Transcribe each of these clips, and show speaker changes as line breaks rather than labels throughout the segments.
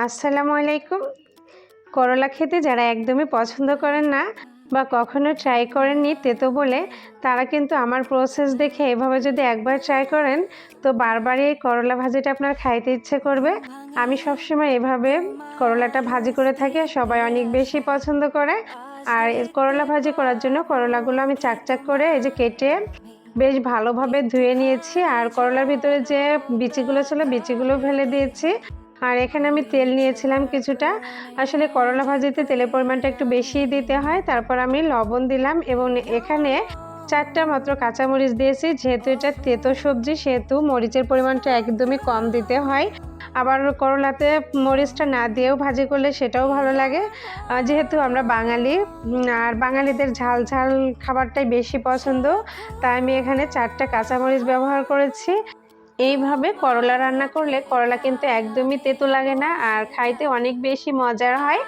আসসালামু আলাইকুম। করলা খেতে যারা একদমই পছন্দ করেন না বা কখনো ট্রাই করেননি তেতো বলে, তারা কিন্তু আমার প্রসেস দেখে এভাবে যদি একবার ট্রাই করেন তো বারবারই এই করলা ভাজিটা আপনার খাইতে ইচ্ছে করবে। আমি সবসময় এভাবে করলাটা ভাজি করে থাকি আর সবাই অনেক বেশি পছন্দ করে। আর এই করলা ভাজি করার জন্য করলাগুলো আমি চাকচাক করে এই যে কেটে বেশ ভালোভাবে ধুয়ে নিয়েছি। আর করলার ভিতরে যে বিচিগুলো ছিল বিচিগুলো ফেলে দিয়েছি। আর এখানে আমি তেল নিয়েছিলাম কিছুটা। আসলে করলা ভাজিতে তেলের পরিমাণটা একটু বেশিই দিতে হয়। তারপর আমি লবণ দিলাম এবং এখানে ৪ টা মাত্র কাঁচামরিচ দিয়েছি। যেহেতু এটা তেতো সবজি সেহেতু মরিচের পরিমাণটা একদমই কম দিতে হয়। আবার করলাতে মরিচটা না দিয়েও ভাজি করলে সেটাও ভালো লাগে। যেহেতু আমরা বাঙালি আর বাঙালিদের ঝাল ঝাল খাবারটাই বেশি পছন্দ, তাই আমি এখানে ৪ টা কাঁচামরিচ ব্যবহার করেছি। এইভাবে করলা রান্না করলে করলা কিন্তু একদমই তেতো লাগে না আর খাইতে অনেক বেশি মজার হয়।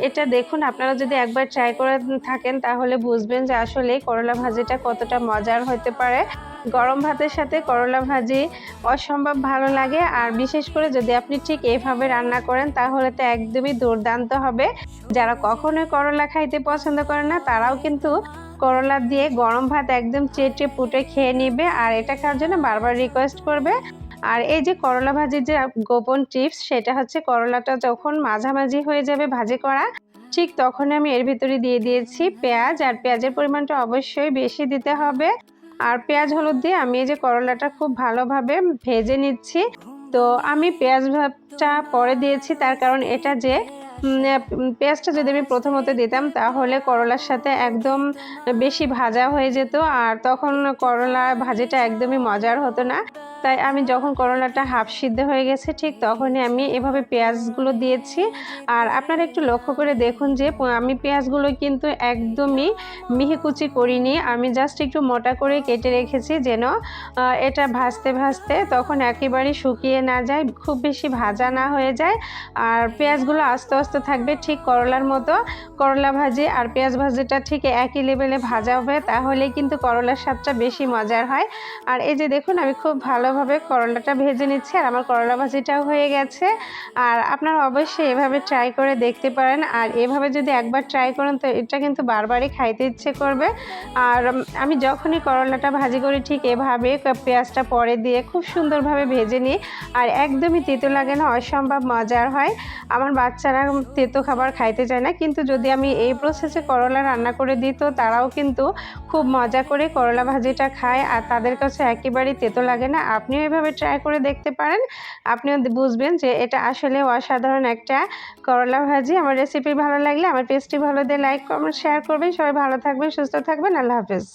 এটা দেখুন, আপনারা যদি একবার ট্রাই করে থাকেন তাহলে বুঝবেন যে আসলে করলা ভাজিটা কতটা মজার হতে পারে। গরম ভাতের সাথে করলা ভাজি অসম্ভব ভালো লাগে। আর বিশেষ করে যদি আপনি ঠিক এভাবে রান্না করেন তাহলে তো একদমই দুর্দান্ত হবে। যারা কখনোই করলা খাইতে পছন্দ করে না তারাও কিন্তু করলা দিয়ে গরম ভাত একদম চেটে পুটে খেয়ে নিবে আর এটা খাওয়ার জন্য বারবার রিকোয়েস্ট করবে। আর এই যে করলা ভাজির যে গোপন টিপস, সেটা হচ্ছে করলাটা যখন মাঝামাঝি হয়ে যাবে ভাজি করা, ঠিক তখন আমি এর ভিতরে দিয়ে দিয়েছি পেঁয়াজ। আর পেঁয়াজের পরিমাণটা অবশ্যই বেশি দিতে হবে। আর পেঁয়াজ হলুদ দিয়ে আমি এই যে করলাটা খুব ভালোভাবে ভেজে নিচ্ছি। তো আমি পেঁয়াজ ভাজটা পরে দিয়েছি, তার কারণ এটা যে পেঁয়াজটা যদি আমি প্রথমত দিতাম তাহলে করলার সাথে একদম বেশি ভাজা হয়ে যেত আর তখন করলা ভাজিটা একদমই মজার হতো না। তাই আমি যখন করলাটা হাফ সিদ্ধ হয়ে গেছে ঠিক তখনই আমি এভাবে পেঁয়াজগুলো দিয়েছি। আর আপনারা একটু লক্ষ্য করে দেখুন যে আমি পেঁয়াজগুলো কিন্তু একদমই মিহি কুচি করিনি, আমি জাস্ট একটু মোটা করে কেটে রেখেছি যেন এটা ভাজতে ভাজতে তখন একেবারেই শুকিয়ে না যায়, খুব বেশি ভাজা না হয়ে যায়। আর পেঁয়াজগুলো আস্তে আস্তে থাকবে ঠিক করলার মতো। করলা ভাজি আর পেঁয়াজ ভাজিটা ঠিক একই লেভেলে ভাজা হবে, তাহলে কিন্তু করলার স্বাদটা বেশি মজার হয়। আর এই যে দেখুন, আমি খুব ভালোভাবে করলাটা ভেজে নিচ্ছি আর আমার করলা ভাজিটাও হয়ে গেছে। আর আপনারা অবশ্যই এভাবে ট্রাই করে দেখতে পারেন। আর এভাবে যদি একবার ট্রাই করেন তো এটা কিন্তু বারবারই খাইতে ইচ্ছে করবে। আর আমি যখনই করলাটা ভাজি করি ঠিক এভাবে পেঁয়াজটা পরে দিয়ে খুব সুন্দরভাবে ভেজে নিই আর একদমই তেতো লাগে না, অসম্ভব মজার হয়। আমার বাচ্চারা তেতো খাবার খাইতে চায় না, কিন্তু যদি আমি এই প্রসেসে করলা রান্না করে দিই তো তারাও কিন্তু খুব মজা করে করলা ভাজিটা খায় আর তাদের কাছে একেবারেই তেতো লাগে না। আপনিও এভাবে ট্রাই করে দেখতে পারেন, আপনিও বুঝবেন যে এটা আসলে অসাধারণ একটা করলা ভাজি। আমার রেসিপি ভালো লাগলে আমার পেজটি ভালো দিয়ে লাইক কমেন্ট শেয়ার করবেন। সবাই ভালো থাকবেন, সুস্থ থাকবেন। আল্লাহ হাফেজ।